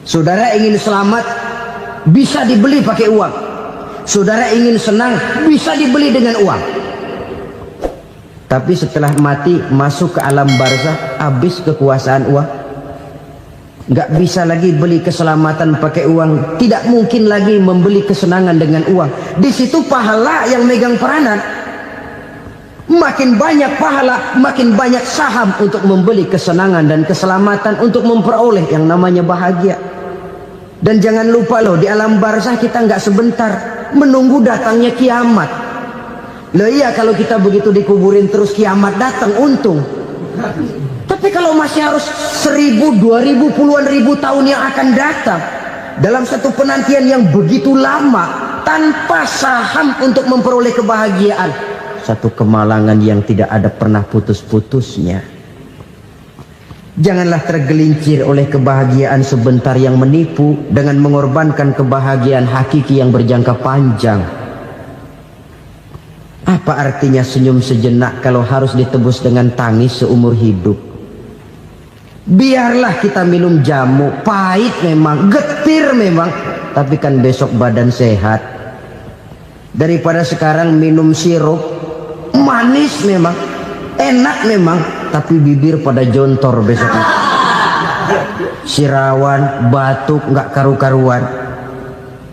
Saudara ingin selamat, bisa dibeli pakai uang. Saudara ingin senang, bisa dibeli dengan uang. Tapi setelah mati masuk ke alam barzah, habis kekuasaan uang. Nggak bisa lagi beli keselamatan pakai uang. Tidak mungkin lagi membeli kesenangan dengan uang. Di situ pahala yang megang peranan. Makin banyak pahala, makin banyak saham untuk membeli kesenangan dan keselamatan, untuk memperoleh yang namanya bahagia. Dan jangan lupa loh, di alam barzah kita nggak sebentar, menunggu datangnya kiamat. Loh iya, kalau kita begitu dikuburin terus kiamat datang, untung. Tapi kalau masih harus 1000, 2000, puluhan ribu tahun yang akan datang, dalam satu penantian yang begitu lama, tanpa saham untuk memperoleh kebahagiaan, satu kemalangan yang tidak ada pernah putus-putusnya. Janganlah tergelincir oleh kebahagiaan sebentar yang menipu dengan mengorbankan kebahagiaan hakiki yang berjangka panjang. Apa artinya senyum sejenak kalau harus ditebus dengan tangis seumur hidup? Biarlah kita minum jamu, pahit memang, getir memang, tapi kan besok badan sehat. Daripada sekarang minum sirup, manis memang, enak memang, tapi bibir pada jontor besok. sirawan, batuk, nggak karu-karuan.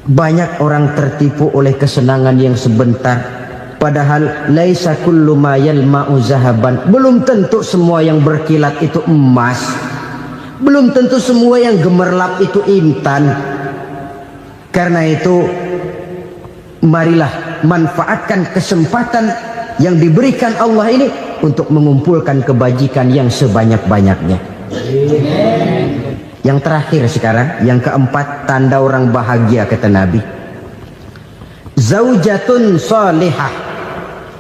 Banyak orang tertipu oleh kesenangan yang sebentar. Padahal laisa kullu ma yalma'u zahaban. Belum tentu semua yang berkilat itu emas. Belum tentu semua yang gemerlap itu intan. Karena itu marilah manfaatkan kesempatan yang diberikan Allah ini untuk mengumpulkan kebajikan yang sebanyak-banyaknya. Yang terakhir sekarang, yang keempat, tanda orang bahagia kata Nabi. Zaujatun salihah.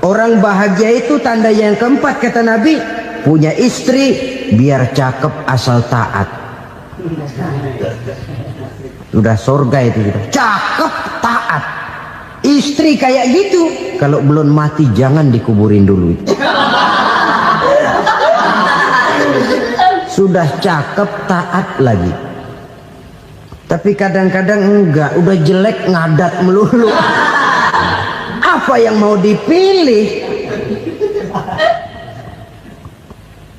Orang bahagia itu tanda yang keempat kata Nabi, punya istri biar cakep asal taat. Sudah surga itu sudah. Cakep taat. Istri kayak gitu, kalau belum mati jangan dikuburin dulu. Sudah cakep taat lagi. Tapi kadang-kadang enggak, udah jelek ngadat melulu. Apa yang mau dipilih?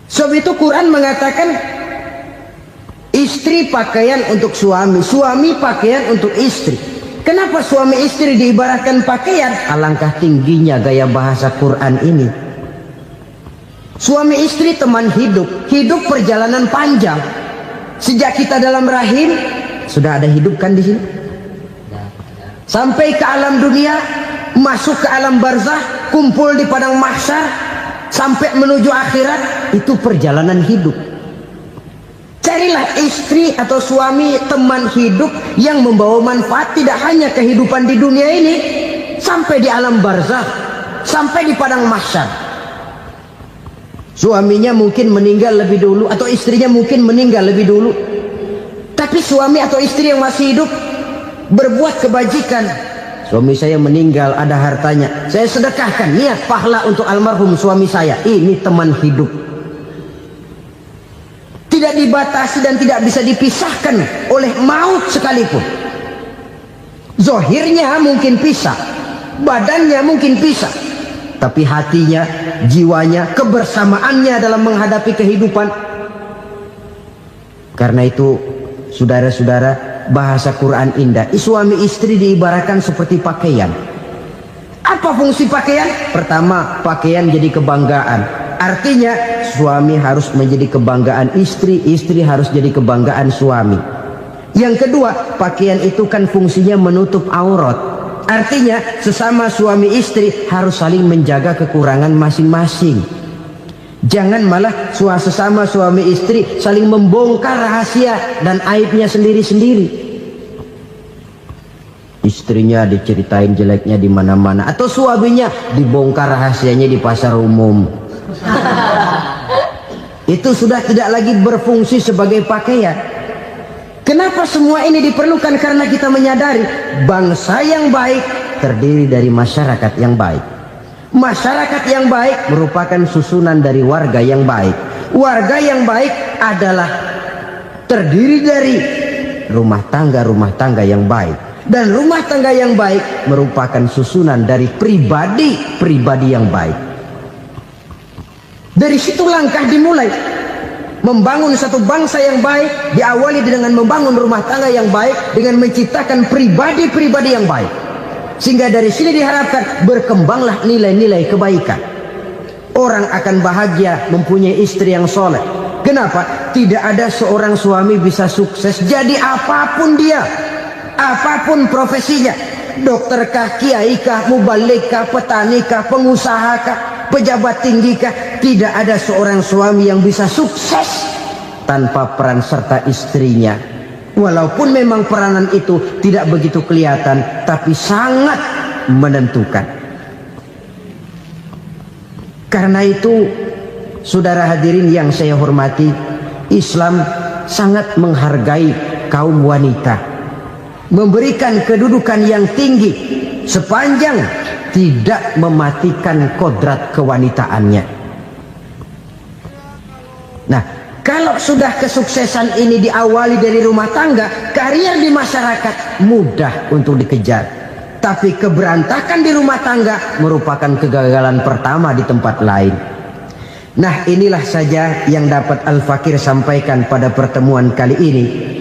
Sebab itu Quran mengatakan istri pakaian untuk suami, suami pakaian untuk istri. Kenapa suami istri diibaratkan pakaian? Alangkah tingginya gaya bahasa Quran ini. Suami istri teman hidup, hidup perjalanan panjang. Sejak kita dalam rahim sudah ada hidup kan di sini. Sampai ke alam dunia, masuk ke alam barzah, kumpul di padang mahsyar, sampai menuju akhirat, itu perjalanan hidup. Carilah istri atau suami teman hidup yang membawa manfaat tidak hanya kehidupan di dunia ini, sampai di alam barzah, sampai di padang mahsyar. Suaminya mungkin meninggal lebih dulu atau istrinya mungkin meninggal lebih dulu. Tapi suami atau istri yang masih hidup berbuat kebajikan. Suami saya meninggal, ada hartanya, saya sedekahkan, niat pahala untuk almarhum suami saya. Ini teman hidup. Tidak dibatasi dan tidak bisa dipisahkan oleh maut sekalipun. Zohirnya mungkin pisah, badannya mungkin pisah, tapi hatinya, jiwanya, kebersamaannya dalam menghadapi kehidupan. Karena itu, saudara-saudara, bahasa Quran indah. Suami istri diibaratkan seperti pakaian. Apa fungsi pakaian? Pertama, pakaian jadi kebanggaan. Artinya, suami harus menjadi kebanggaan istri, istri harus jadi kebanggaan suami. Yang kedua, pakaian itu kan fungsinya menutup aurat. Artinya sesama suami istri harus saling menjaga kekurangan masing-masing. Jangan malah sesama suami istri saling membongkar rahasia dan aibnya sendiri-sendiri. Istrinya diceritain jeleknya di mana-mana, atau suaminya dibongkar rahasianya di pasar umum. Itu sudah tidak lagi berfungsi sebagai pakaian. Kenapa semua ini diperlukan? Karena kita menyadari bangsa yang baik terdiri dari masyarakat yang baik. Masyarakat yang baik merupakan susunan dari warga yang baik. Warga yang baik adalah terdiri dari rumah tangga yang baik. Dan rumah tangga yang baik merupakan susunan dari pribadi yang baik. Dari situ langkah dimulai. Membangun satu bangsa yang baik diawali dengan membangun rumah tangga yang baik, dengan menciptakan pribadi-pribadi yang baik. Sehingga dari sini diharapkan berkembanglah nilai-nilai kebaikan. Orang akan bahagia mempunyai istri yang soleh. Kenapa? Tidak ada seorang suami bisa sukses jadi apapun dia, apapun profesinya. Dokterkah, kiaikah, mubalikah, petanikah, pengusahakah, pejabat tinggikah, tidak ada seorang suami yang bisa sukses tanpa peran serta istrinya. Walaupun memang peranan itu tidak begitu kelihatan, tapi sangat menentukan. Karena itu, saudara hadirin yang saya hormati, Islam sangat menghargai kaum wanita, memberikan kedudukan yang tinggi sepanjang tidak mematikan kodrat kewanitaannya. Nah, kalau sudah kesuksesan ini diawali dari rumah tangga, karier di masyarakat mudah untuk dikejar. Tapi keberantakan di rumah tangga merupakan kegagalan pertama di tempat lain. Nah, inilah saja yang dapat Al-Fakir sampaikan pada pertemuan kali ini.